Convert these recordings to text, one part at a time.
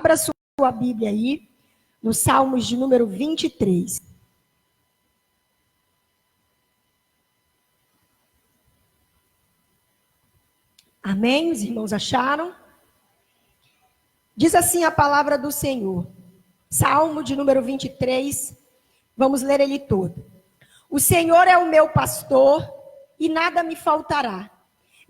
Abra sua Bíblia aí, no Salmos de número 23. Amém? Os irmãos acharam? Diz assim a palavra do Senhor. Salmo de número 23. Vamos ler ele todo. O Senhor é o meu pastor e nada me faltará.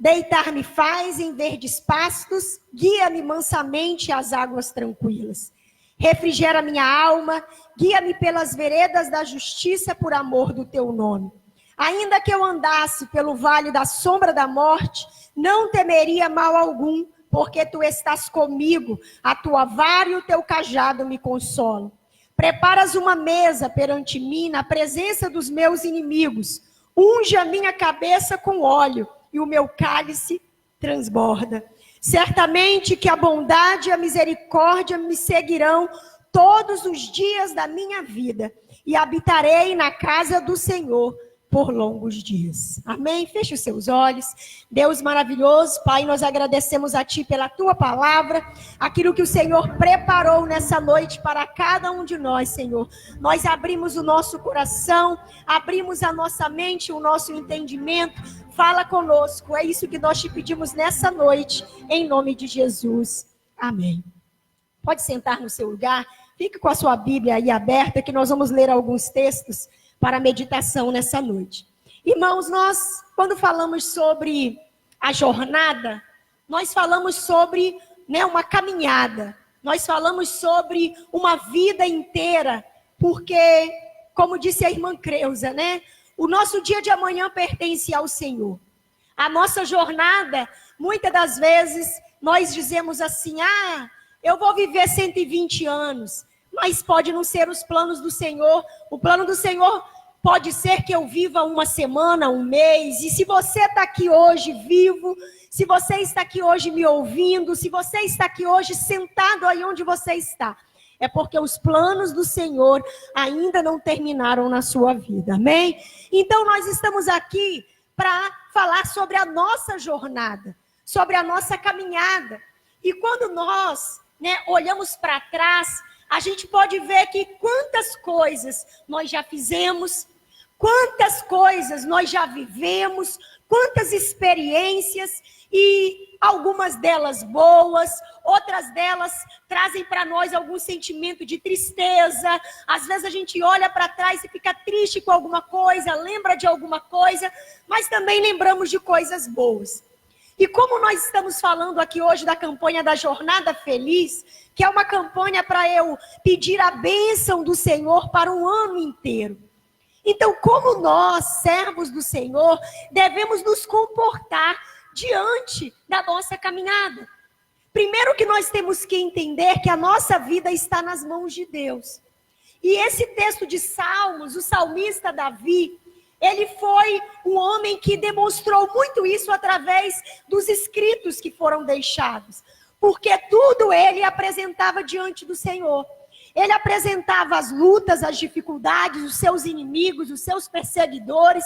Deitar-me faz em verdes pastos, guia-me mansamente às águas tranquilas. Refrigera minha alma, guia-me pelas veredas da justiça por amor do teu nome. Ainda que eu andasse pelo vale da sombra da morte, não temeria mal algum, porque tu estás comigo, a tua vara e o teu cajado me consolam. Preparas uma mesa perante mim na presença dos meus inimigos. Unge a minha cabeça com óleo e o meu cálice transborda. Certamente que a bondade e a misericórdia me seguirão todos os dias da minha vida e habitarei na casa do Senhor por longos dias. Amém? Feche os seus olhos. Deus maravilhoso, Pai, nós agradecemos a Ti pela Tua palavra, aquilo que o Senhor preparou nessa noite para cada um de nós, Senhor. Nós abrimos o nosso coração, abrimos a nossa mente, o nosso entendimento. Fala conosco, é isso que nós Te pedimos nessa noite, em nome de Jesus. Amém. Pode sentar no seu lugar, fique com a sua Bíblia aí aberta, que nós vamos ler alguns textos para a meditação nessa noite. Irmãos, nós, quando falamos sobre a jornada, nós falamos sobre, uma caminhada. Nós falamos sobre uma vida inteira, porque, como disse a irmã Creuza, o nosso dia de amanhã pertence ao Senhor. A nossa jornada, muitas das vezes, nós dizemos assim, eu vou viver 120 anos, mas pode não ser os planos do Senhor. O plano do Senhor pode ser que eu viva uma semana, um mês. E se você está aqui hoje vivo, se você está aqui hoje me ouvindo, se você está aqui hoje sentado aí onde você está, é porque os planos do Senhor ainda não terminaram na sua vida. Amém? Então nós estamos aqui para falar sobre a nossa jornada, sobre a nossa caminhada. E quando nós olhamos para trás, a gente pode ver que quantas coisas nós já fizemos, quantas coisas nós já vivemos, quantas experiências, e algumas delas boas, outras delas trazem para nós algum sentimento de tristeza. Às vezes a gente olha para trás e fica triste com alguma coisa, lembra de alguma coisa, mas também lembramos de coisas boas. E como nós estamos falando aqui hoje da campanha da Jornada Feliz, que é uma campanha para eu pedir a bênção do Senhor para um ano inteiro. Então, como nós, servos do Senhor, devemos nos comportar diante da nossa caminhada? Primeiro que nós temos que entender que a nossa vida está nas mãos de Deus. E esse texto de Salmos, o salmista Davi, ele foi um homem que demonstrou muito isso através dos escritos que foram deixados. Porque tudo ele apresentava diante do Senhor. Ele apresentava as lutas, as dificuldades, os seus inimigos, os seus perseguidores.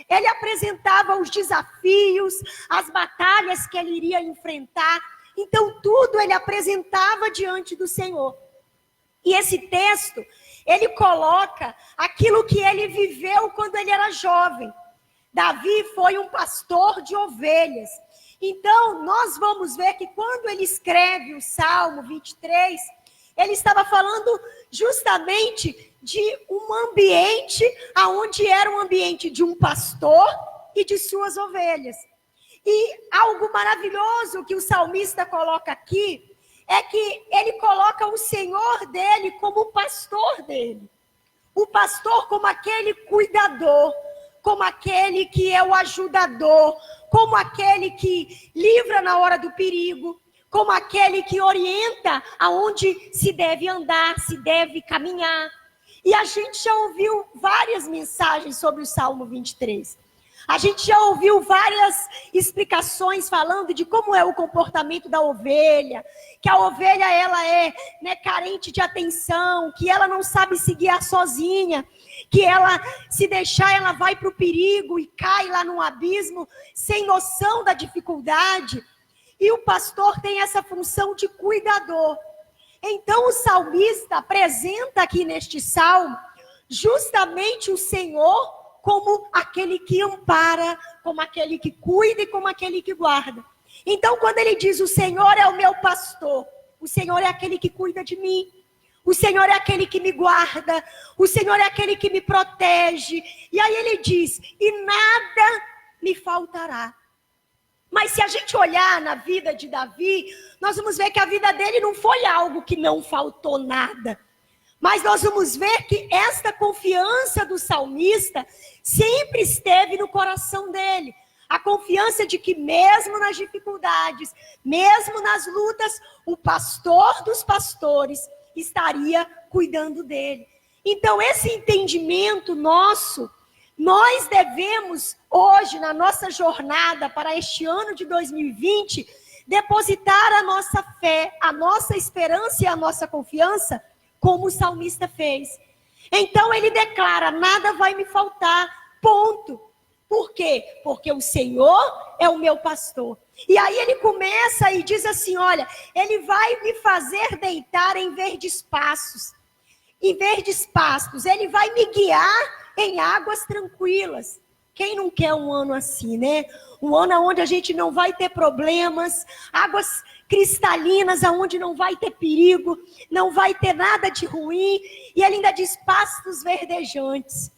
Ele apresentava os desafios, as batalhas que ele iria enfrentar. Então tudo ele apresentava diante do Senhor. E esse texto, ele coloca aquilo que ele viveu quando ele era jovem. Davi foi um pastor de ovelhas. Então, nós vamos ver que quando ele escreve o Salmo 23, ele estava falando justamente de um ambiente onde era um ambiente de um pastor e de suas ovelhas. E algo maravilhoso que o salmista coloca aqui é que ele coloca o Senhor dele como o pastor dele. O pastor como aquele cuidador, como aquele que é o ajudador, como aquele que livra na hora do perigo, como aquele que orienta aonde se deve andar, se deve caminhar. E a gente já ouviu várias mensagens sobre o Salmo 23. A gente já ouviu várias explicações falando de como é o comportamento da ovelha, que a ovelha ela é carente de atenção, que ela não sabe se guiar sozinha, que ela, se deixar, ela vai para o perigo e cai lá num abismo sem noção da dificuldade. E o pastor tem essa função de cuidador. Então o salmista apresenta aqui neste salmo justamente o Senhor como aquele que ampara, como aquele que cuida e como aquele que guarda. Então quando ele diz o Senhor é o meu pastor, o Senhor é aquele que cuida de mim, o Senhor é aquele que me guarda, o Senhor é aquele que me protege. E aí ele diz, e nada me faltará. Mas se a gente olhar na vida de Davi, nós vamos ver que a vida dele não foi algo que não faltou nada. Mas nós vamos ver que esta confiança do salmista sempre esteve no coração dele. A confiança de que mesmo nas dificuldades, mesmo nas lutas, o pastor dos pastores estaria cuidando dele. Então esse entendimento nosso, nós devemos hoje, na nossa jornada para este ano de 2020, depositar a nossa fé, a nossa esperança e a nossa confiança, como o salmista fez. Então ele declara, nada vai me faltar, ponto. Por quê? Porque o Senhor é o meu pastor. E aí ele começa e diz assim, olha, ele vai me fazer deitar em verdes pastos. Em verdes pastos, ele vai me guiar em águas tranquilas. Quem não quer um ano assim, né? Um ano onde a gente não vai ter problemas, águas cristalinas, onde não vai ter perigo, não vai ter nada de ruim. E ele ainda diz pastos verdejantes.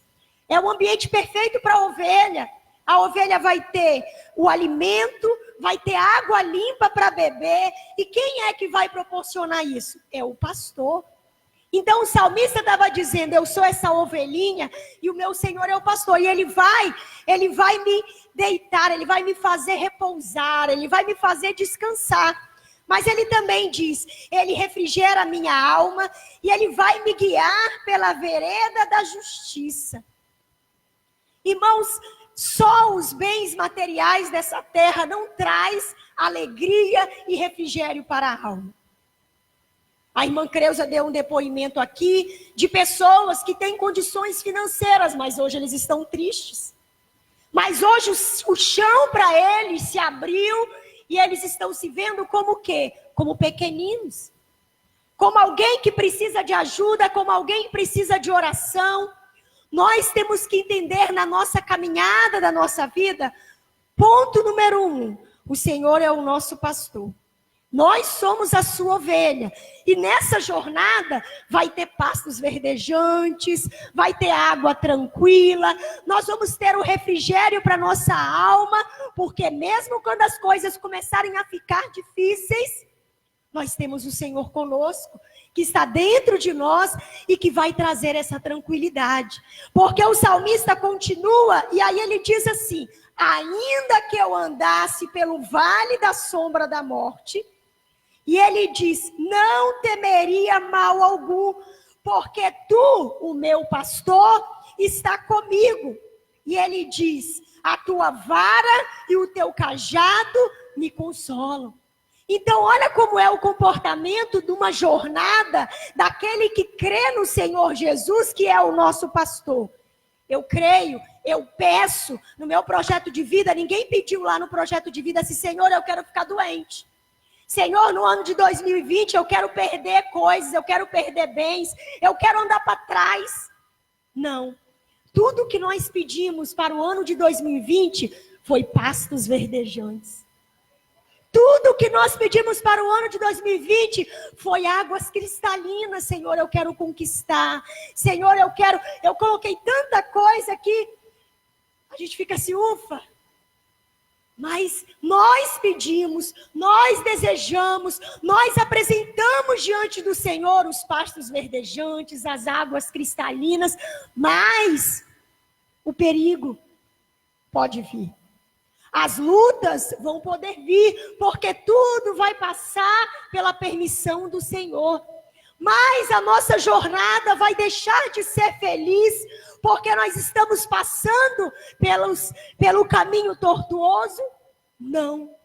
É um ambiente perfeito para a ovelha. A ovelha vai ter o alimento, vai ter água limpa para beber. E quem é que vai proporcionar isso? É o pastor. Então o salmista estava dizendo, eu sou essa ovelhinha e o meu Senhor é o pastor. E ele vai me deitar, ele vai me fazer repousar, ele vai me fazer descansar. Mas ele também diz, ele refrigera a minha alma e ele vai me guiar pela vereda da justiça. Irmãos, só os bens materiais dessa terra não traz alegria e refrigério para a alma. A irmã Creuza deu um depoimento aqui de pessoas que têm condições financeiras, mas hoje eles estão tristes. Mas hoje o chão para eles se abriu e eles estão se vendo como o quê? Como pequeninos. Como alguém que precisa de ajuda, como alguém que precisa de oração. Nós temos que entender na nossa caminhada da nossa vida, ponto número 1, o Senhor é o nosso pastor. Nós somos a sua ovelha. E nessa jornada vai ter pastos verdejantes, vai ter água tranquila, nós vamos ter o refrigério para nossa alma, porque mesmo quando as coisas começarem a ficar difíceis, nós temos o Senhor conosco, que está dentro de nós e que vai trazer essa tranquilidade. Porque o salmista continua e aí ele diz assim, ainda que eu andasse pelo vale da sombra da morte, e ele diz, não temeria mal algum, porque tu, o meu pastor, está comigo. E ele diz, a tua vara e o teu cajado me consolam. Então, olha como é o comportamento de uma jornada daquele que crê no Senhor Jesus, que é o nosso pastor. Eu creio, eu peço, no meu projeto de vida, ninguém pediu lá no projeto de vida assim, Senhor, eu quero ficar doente. Senhor, no ano de 2020, eu quero perder coisas, eu quero perder bens, eu quero andar para trás. Não. Tudo que nós pedimos para o ano de 2020 foi pastos verdejantes. Tudo que nós pedimos para o ano de 2020 foi águas cristalinas, Senhor, eu quero conquistar. Senhor, eu coloquei tanta coisa aqui, a gente fica assim, ufa. Mas nós pedimos, nós desejamos, nós apresentamos diante do Senhor os pastos verdejantes, as águas cristalinas, mas o perigo pode vir. As lutas vão poder vir, porque tudo vai passar pela permissão do Senhor. Mas a nossa jornada vai deixar de ser feliz, porque nós estamos passando pelo caminho tortuoso? Não.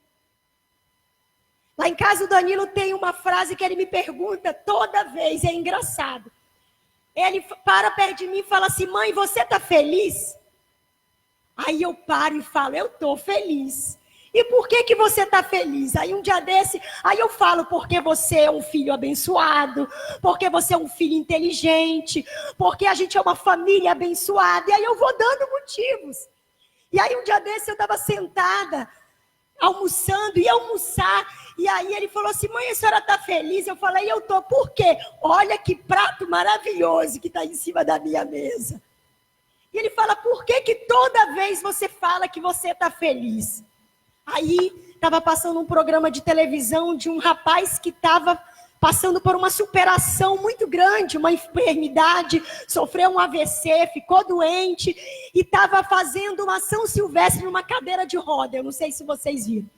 Lá em casa o Danilo tem uma frase que ele me pergunta toda vez, é engraçado. Ele para perto de mim e fala assim, mãe, você está feliz? Aí eu paro e falo, eu estou feliz. E por que você está feliz? Aí um dia desse, aí eu falo, porque você é um filho abençoado, porque você é um filho inteligente, porque a gente é uma família abençoada. E aí eu vou dando motivos. E aí um dia desse eu estava sentada, almoçando, ia almoçar, e aí ele falou assim, mãe, a senhora está feliz? Eu falei, eu estou, por quê? Olha que prato maravilhoso que está em cima da minha mesa. E ele fala, por que toda vez você fala que você está feliz? Aí estava passando um programa de televisão de um rapaz que estava passando por uma superação muito grande, uma enfermidade, sofreu um AVC, ficou doente e estava fazendo uma São Silvestre numa cadeira de roda. Eu não sei se vocês viram.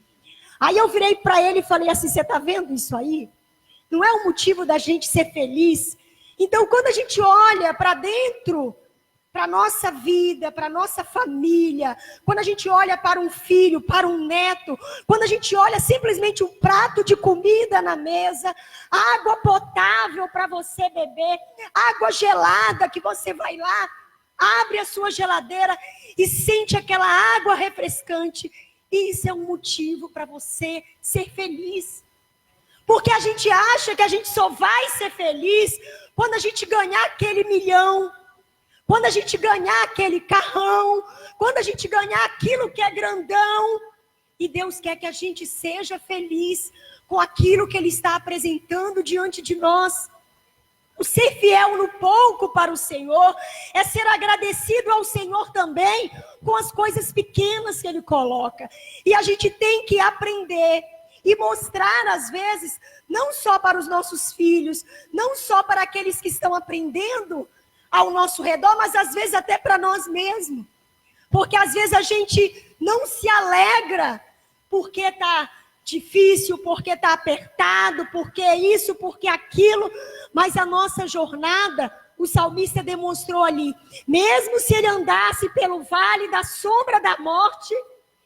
Aí eu virei para ele e falei assim, você está vendo isso aí? Não é um motivo da gente ser feliz? Então, quando a gente olha para dentro, para a nossa vida, para a nossa família, quando a gente olha para um filho, para um neto, quando a gente olha simplesmente um prato de comida na mesa, água potável para você beber, água gelada que você vai lá, abre a sua geladeira e sente aquela água refrescante, isso é um motivo para você ser feliz. Porque a gente acha que a gente só vai ser feliz quando a gente ganhar aquele milhão, quando a gente ganhar aquele carrão, quando a gente ganhar aquilo que é grandão. E Deus quer que a gente seja feliz com aquilo que Ele está apresentando diante de nós. O ser fiel no pouco para o Senhor é ser agradecido ao Senhor também com as coisas pequenas que Ele coloca. E a gente tem que aprender e mostrar, às vezes, não só para os nossos filhos, não só para aqueles que estão aprendendo ao nosso redor, mas às vezes até para nós mesmos. Porque às vezes a gente não se alegra porque está difícil, porque está apertado, porque isso, porque aquilo, mas a nossa jornada, o salmista demonstrou ali, mesmo se ele andasse pelo vale da sombra da morte,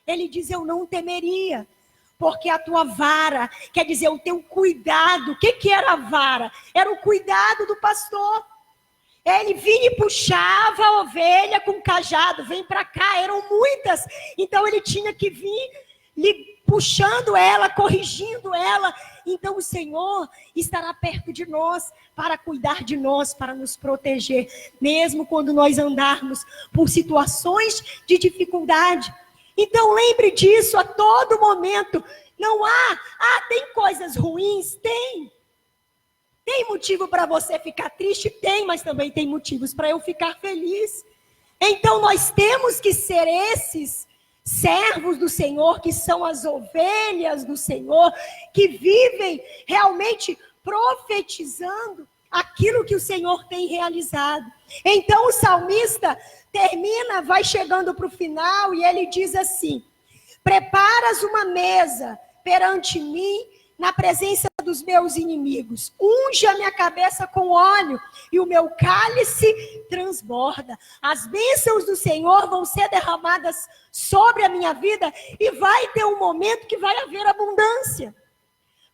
ele diz, eu não temeria, porque a tua vara, quer dizer, o teu cuidado. O que era a vara? Era o cuidado do pastor. Ele vinha e puxava a ovelha com cajado, vem para cá, eram muitas, então ele tinha que vir lhe puxando ela, corrigindo ela. Então o Senhor estará perto de nós para cuidar de nós, para nos proteger, mesmo quando nós andarmos por situações de dificuldade. Então lembre disso a todo momento. Não tem coisas ruins? Tem. Tem motivo para você ficar triste? Tem, mas também tem motivos para eu ficar feliz. Então nós temos que ser esses servos do Senhor, que são as ovelhas do Senhor, que vivem realmente profetizando aquilo que o Senhor tem realizado. Então o salmista termina, vai chegando para o final e ele diz assim, preparas uma mesa perante mim, na presença dos meus inimigos, unge a minha cabeça com óleo, e o meu cálice transborda. As bênçãos do Senhor vão ser derramadas sobre a minha vida, e vai ter um momento que vai haver abundância.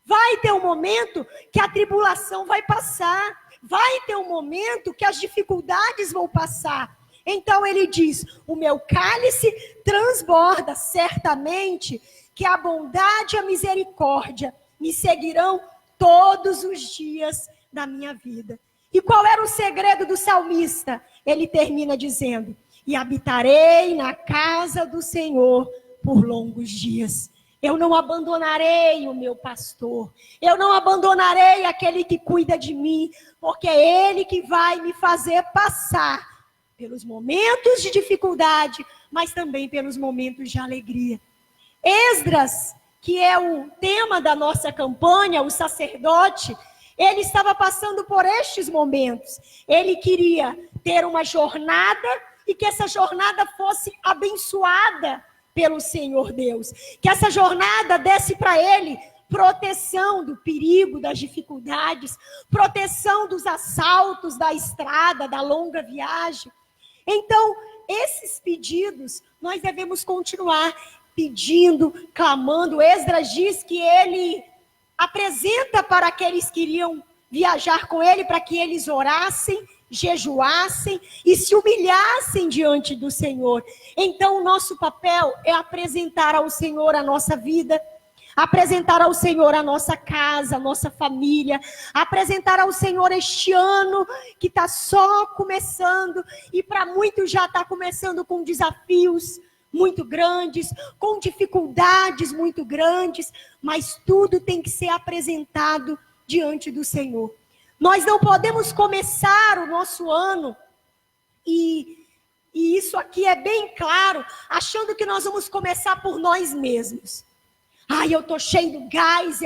Vai ter um momento que a tribulação vai passar, vai ter um momento que as dificuldades vão passar. Então ele diz, o meu cálice transborda, certamente que a bondade e a misericórdia me seguirão todos os dias da minha vida. E qual era o segredo do salmista? Ele termina dizendo, e habitarei na casa do Senhor por longos dias. Eu não abandonarei o meu pastor, eu não abandonarei aquele que cuida de mim, porque é Ele que vai me fazer passar pelos momentos de dificuldade, mas também pelos momentos de alegria. Esdras, que é o tema da nossa campanha, o sacerdote, ele estava passando por estes momentos. Ele queria ter uma jornada e que essa jornada fosse abençoada pelo Senhor Deus. Que essa jornada desse para ele proteção do perigo, das dificuldades, proteção dos assaltos da estrada, da longa viagem. Então, esses pedidos nós devemos continuar pedindo, clamando. Esdras diz que ele apresenta para aqueles que iriam viajar com ele, para que eles orassem jejuassem e se humilhassem diante do Senhor. Então, o nosso papel é apresentar ao Senhor a nossa vida, apresentar ao Senhor a nossa casa, a nossa família, apresentar ao Senhor este ano que está só começando e para muitos já está começando com desafios muito grandes, com dificuldades muito grandes, mas tudo tem que ser apresentado diante do Senhor. Nós não podemos começar o nosso ano e isso aqui é bem claro, achando que nós vamos começar por nós mesmos. Ai, eu estou cheio do gás,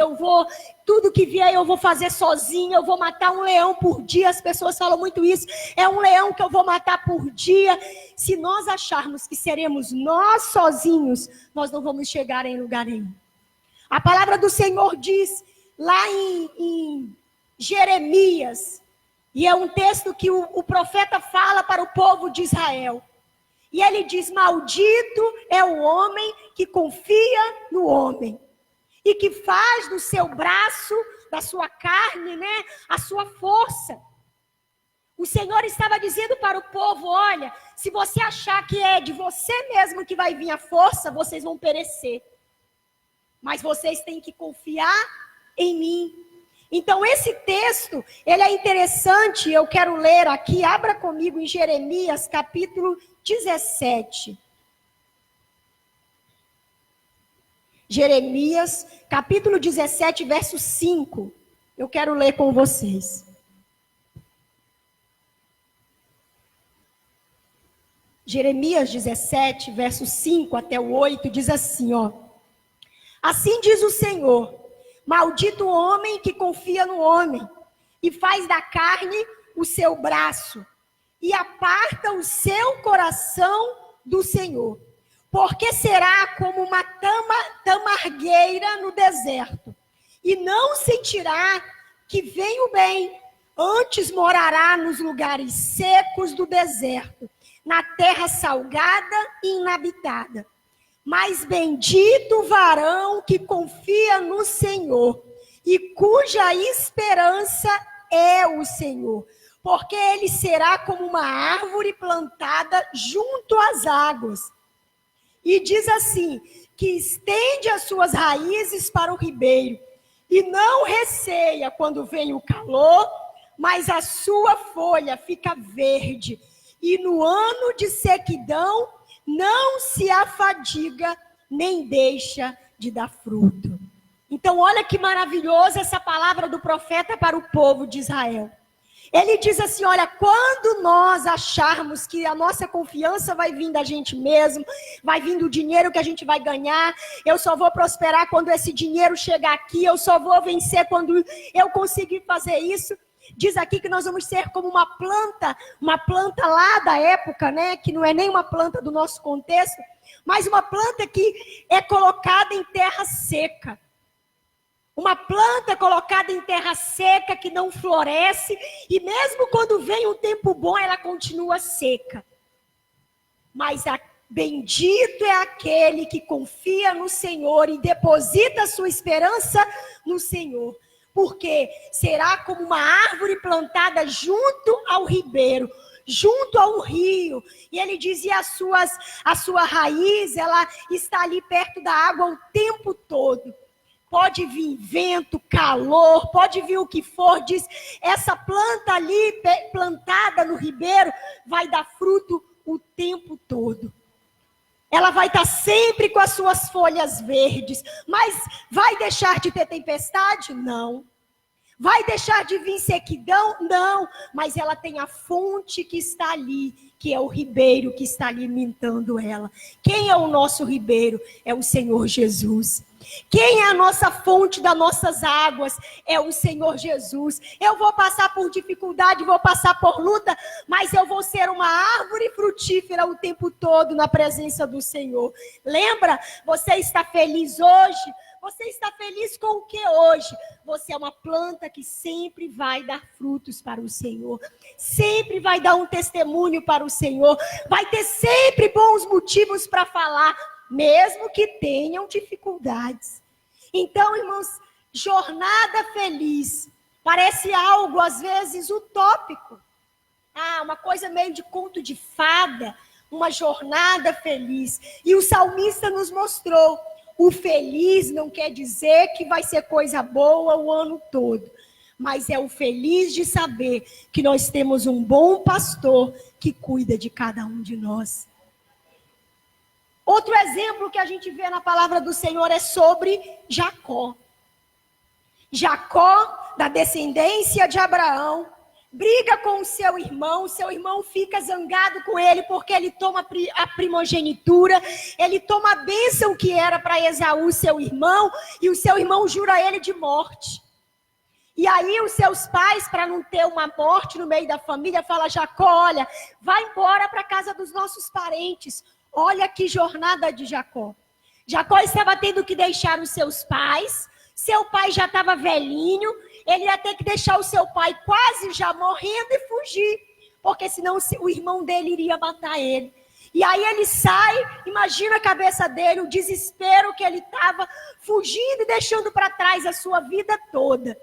tudo que vier eu vou fazer sozinha, eu vou matar um leão por dia. As pessoas falam muito isso, é um leão que eu vou matar por dia. Se nós acharmos que seremos nós sozinhos, nós não vamos chegar em lugar nenhum. A palavra do Senhor diz, lá em Jeremias, e é um texto que o profeta fala para o povo de Israel. E ele diz, maldito é o homem que confia no homem. E que faz do seu braço, da sua carne, a sua força. O Senhor estava dizendo para o povo, olha, se você achar que é de você mesmo que vai vir a força, vocês vão perecer. Mas vocês têm que confiar em mim. Então, esse texto, ele é interessante, eu quero ler aqui, abra comigo em Jeremias, capítulo 17. Jeremias, capítulo 17, verso 5. Eu quero ler com vocês. Jeremias 17, verso 5 até o 8, diz assim, ó. Assim diz o Senhor, maldito o homem que confia no homem, e faz da carne o seu braço, e aparta o seu coração do Senhor. Porque será como uma tamargueira no deserto, e não sentirá que vem o bem, antes morará nos lugares secos do deserto, na terra salgada e inabitada. Mas bendito o varão que confia no Senhor, e cuja esperança é o Senhor, porque ele será como uma árvore plantada junto às águas. E diz assim, que estende as suas raízes para o ribeiro, e não receia quando vem o calor, mas a sua folha fica verde, e no ano de sequidão não se afadiga, nem deixa de dar fruto. Então, olha que maravilhosa essa palavra do profeta para o povo de Israel. Ele diz assim, olha, quando nós acharmos que a nossa confiança vai vir da gente mesmo, vai vir do dinheiro que a gente vai ganhar, eu só vou prosperar quando esse dinheiro chegar aqui, eu só vou vencer quando eu conseguir fazer isso. Diz aqui que nós vamos ser como uma planta lá da época, que não é nem uma planta do nosso contexto, mas uma planta que é colocada em terra seca. Uma planta colocada em terra seca que não floresce, e mesmo quando vem um tempo bom, ela continua seca. Mas bendito é aquele que confia no Senhor e deposita a sua esperança no Senhor. Porque será como uma árvore plantada junto ao ribeiro, junto ao rio. E ele dizia, a sua raiz, ela está ali perto da água o tempo todo. Pode vir vento, calor, pode vir o que for, diz, essa planta ali plantada no ribeiro vai dar fruto o tempo todo. Ela vai estar sempre com as suas folhas verdes, mas vai deixar de ter tempestade? Não. Vai deixar de vir sequidão? Não. Mas ela tem a fonte que está ali, que é o ribeiro que está alimentando ela. Quem é o nosso ribeiro? É o Senhor Jesus. Quem é a nossa fonte das nossas águas? É o Senhor Jesus. Eu vou passar por dificuldade, vou passar por luta, mas eu vou ser uma árvore frutífera o tempo todo na presença do Senhor. Lembra? Você está feliz hoje? Você está feliz com o que hoje? Você é uma planta que sempre vai dar frutos para o Senhor. Sempre vai dar um testemunho para o Senhor. Vai ter sempre bons motivos para falar, mesmo que tenham dificuldades. Então, irmãos, jornada feliz parece algo, às vezes, utópico. uma coisa meio de conto de fada, uma jornada feliz. E o salmista nos mostrou, o feliz não quer dizer que vai ser coisa boa o ano todo, mas é o feliz de saber que nós temos um bom pastor que cuida de cada um de nós. Outro exemplo que a gente vê na palavra do Senhor é sobre Jacó. Jacó, da descendência de Abraão, briga com o seu irmão fica zangado com ele porque ele toma a primogenitura, ele toma a bênção que era para Esaú, seu irmão, e o seu irmão jura ele de morte. E aí os seus pais, para não ter uma morte no meio da família, falam: Jacó, olha, vai embora para a casa dos nossos parentes. Olha que jornada de Jacó. Jacó estava tendo que deixar os seus pais, seu pai já estava velhinho, ele ia ter que deixar o seu pai quase já morrendo e fugir, porque senão o irmão dele iria matar ele. E aí ele sai, imagina a cabeça dele, o desespero que ele estava, fugindo e deixando para trás a sua vida toda.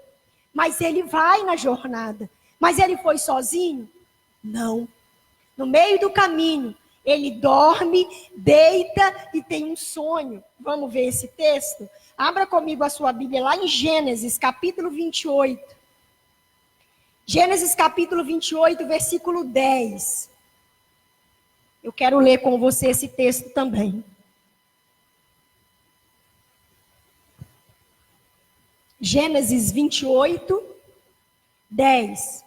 Mas ele vai na jornada. Mas ele foi sozinho? Não. No meio do caminho, ele dorme, deita e tem um sonho. Vamos ver esse texto? Abra comigo a sua Bíblia lá em Gênesis, capítulo 28. Gênesis, capítulo 28, versículo 10. Eu quero ler com você esse texto também. Gênesis 28, 10.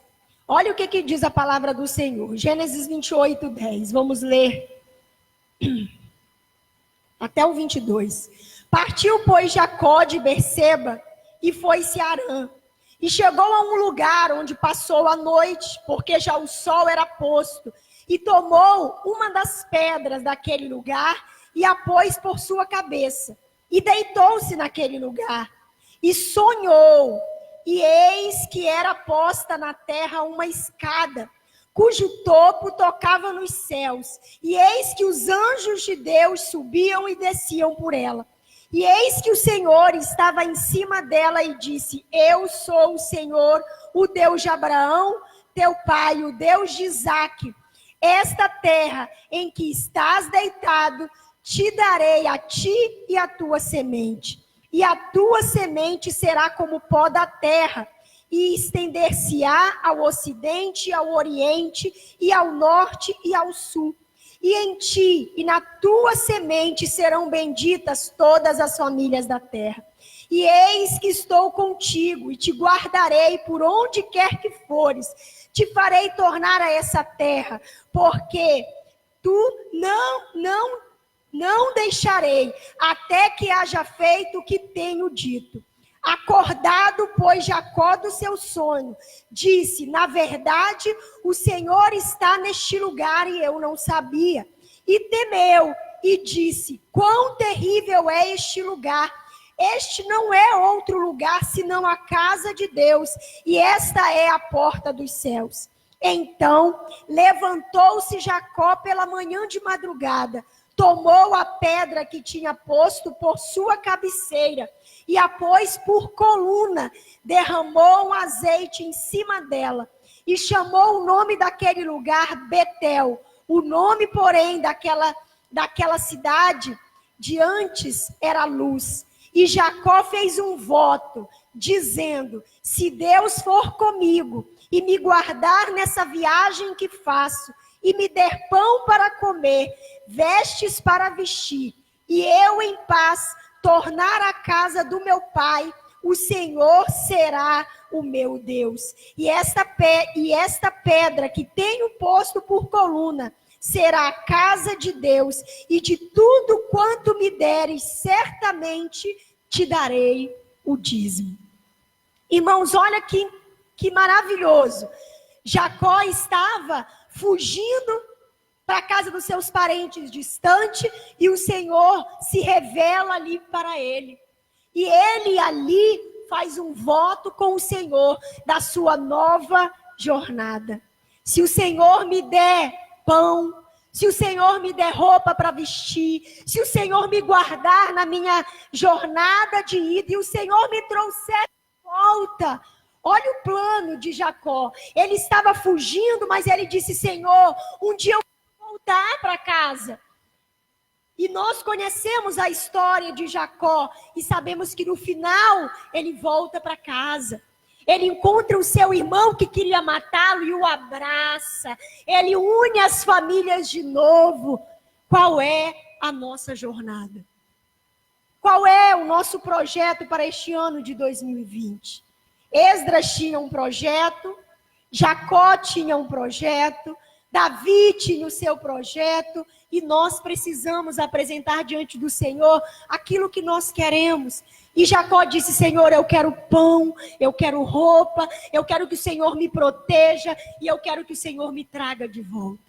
Olha o que diz a palavra do Senhor. Gênesis 28, 10. Vamos ler até o 22. Partiu, pois, Jacó de Berseba e foi-se a Harã. E chegou a um lugar onde passou a noite, porque já o sol era posto. E tomou uma das pedras daquele lugar e a pôs por sua cabeça. E deitou-se naquele lugar. E sonhou, e eis que era posta na terra uma escada, cujo topo tocava nos céus. E eis que os anjos de Deus subiam e desciam por ela. E eis que o Senhor estava em cima dela e disse: Eu sou o Senhor, o Deus de Abraão, teu pai, o Deus de Isaque. Esta terra em que estás deitado, te darei a ti e a tua semente. E a tua semente será como o pó da terra, e estender-se-á ao ocidente e ao oriente, e ao norte e ao sul. E em ti e na tua semente serão benditas todas as famílias da terra. E eis que estou contigo, e te guardarei por onde quer que fores. Te farei tornar a essa terra, porque tu não deixarei, até que haja feito o que tenho dito. Acordado, pois, Jacó do seu sonho, disse: Na verdade, o Senhor está neste lugar e eu não sabia. E temeu e disse: Quão terrível é este lugar! Este não é outro lugar senão a casa de Deus, e esta é a porta dos céus. Então, levantou-se Jacó pela manhã de madrugada, tomou a pedra que tinha posto por sua cabeceira e a pôs por coluna, derramou um azeite em cima dela e chamou o nome daquele lugar Betel. O nome, porém, daquela cidade de antes era Luz. E Jacó fez um voto, dizendo: Se Deus for comigo e me guardar nessa viagem que faço, e me der pão para comer, vestes para vestir, e eu em paz tornar a casa do meu pai, o Senhor será o meu Deus. E esta pedra que tenho posto por coluna será a casa de Deus, e de tudo quanto me deres, certamente te darei o dízimo. Irmãos, olha que maravilhoso. Jacó estava fugindo para a casa dos seus parentes distante, e o Senhor se revela ali para ele. E ele ali faz um voto com o Senhor da sua nova jornada. Se o Senhor me der pão, se o Senhor me der roupa para vestir, se o Senhor me guardar na minha jornada de ida, e o Senhor me trouxer de volta, Olha o plano de Jacó. Ele estava fugindo, mas ele disse: Senhor, um dia eu vou voltar para casa. E nós conhecemos a história de Jacó e sabemos que no final ele volta para casa. Ele encontra o seu irmão que queria matá-lo e o abraça. Ele une as famílias de novo. Qual é a nossa jornada? Qual é o nosso projeto para este ano de 2020? Esdras tinha um projeto, Jacó tinha um projeto, Davi tinha o seu projeto, e nós precisamos apresentar diante do Senhor aquilo que nós queremos. E Jacó disse: Senhor, eu quero pão, eu quero roupa, eu quero que o Senhor me proteja e eu quero que o Senhor me traga de volta.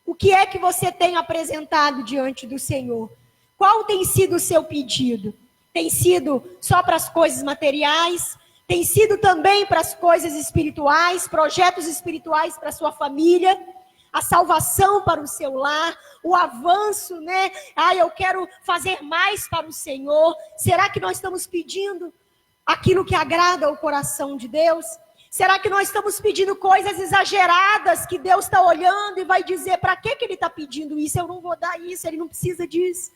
O que é que você tem apresentado diante do Senhor? Qual tem sido o seu pedido? Tem sido só para as coisas materiais? Tem sido também para as coisas espirituais, projetos espirituais para a sua família? A salvação para o seu lar, o avanço, né? Eu quero fazer mais para o Senhor. Será que nós estamos pedindo aquilo que agrada ao coração de Deus? Será que nós estamos pedindo coisas exageradas que Deus está olhando e vai dizer: para que ele está pedindo isso? Eu não vou dar isso, ele não precisa disso.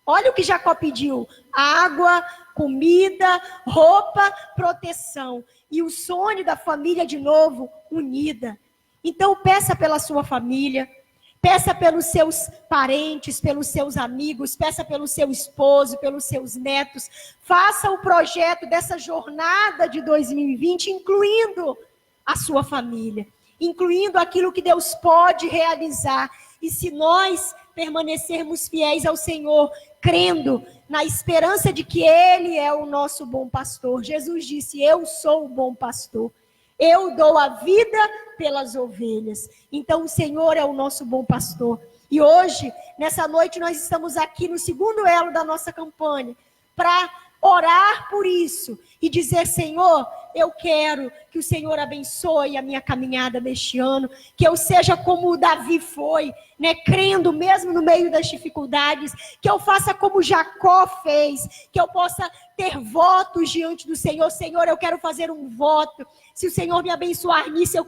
Olha o que Jacó pediu: água, comida, roupa, proteção. E o sonho da família de novo, unida. Então peça pela sua família, peça pelos seus parentes, pelos seus amigos, peça pelo seu esposo, pelos seus netos. Faça o projeto dessa jornada de 2020, incluindo a sua família, incluindo aquilo que Deus pode realizar. E se nós permanecermos fiéis ao Senhor, crendo na esperança de que Ele é o nosso bom pastor. Jesus disse: eu sou o bom pastor. Eu dou a vida pelas ovelhas. Então o Senhor é o nosso bom pastor. E hoje, nessa noite, nós estamos aqui no segundo elo da nossa campanha para orar por isso e dizer: Senhor, eu quero que o Senhor abençoe a minha caminhada neste ano, que eu seja como o Davi foi, né, crendo mesmo no meio das dificuldades, que eu faça como Jacó fez, que eu possa ter votos diante do Senhor. Senhor, eu quero fazer um voto. Se o Senhor me abençoar nisso, eu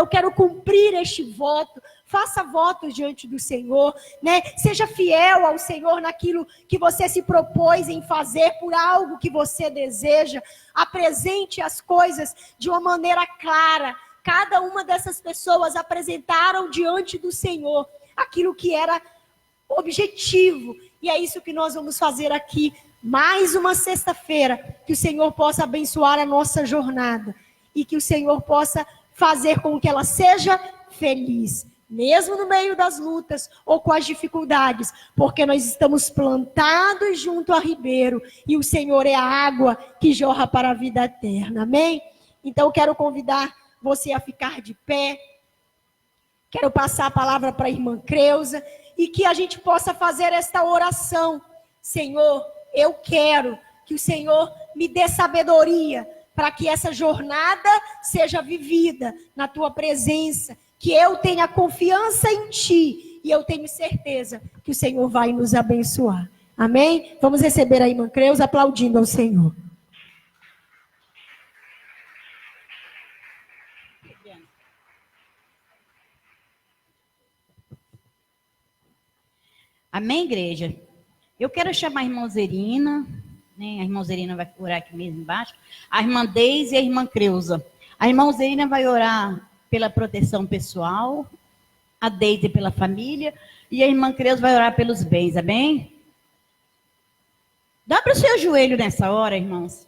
quero cumprir este voto. Faça votos diante do Senhor, né? Seja fiel ao Senhor naquilo que você se propôs em fazer por algo que você deseja. Apresente as coisas de uma maneira clara. Cada uma dessas pessoas apresentaram diante do Senhor aquilo que era objetivo. E é isso que nós vamos fazer aqui. Mais uma sexta-feira. Que o Senhor possa abençoar a nossa jornada. E que o Senhor possa fazer com que ela seja feliz. Mesmo no meio das lutas ou com as dificuldades, porque nós estamos plantados junto a ribeiro e o Senhor é a água que jorra para a vida eterna, amém? Então eu quero convidar você a ficar de pé, quero passar a palavra para a irmã Creuza e que a gente possa fazer esta oração. Senhor, eu quero que o Senhor me dê sabedoria para que essa jornada seja vivida na tua presença, que eu tenha confiança em Ti e eu tenho certeza que o Senhor vai nos abençoar. Amém? Vamos receber a irmã Creuza aplaudindo ao Senhor. Amém, igreja? Eu quero chamar a irmã Zerina, né? A irmã Zerina vai orar aqui mesmo embaixo, a irmã Deise e a irmã Creuza. A irmã Zerina vai orar pela proteção pessoal, a Deise pela família, e a irmã Creuza vai orar pelos bens, amém? Dobra o seu joelho nessa hora, irmãos.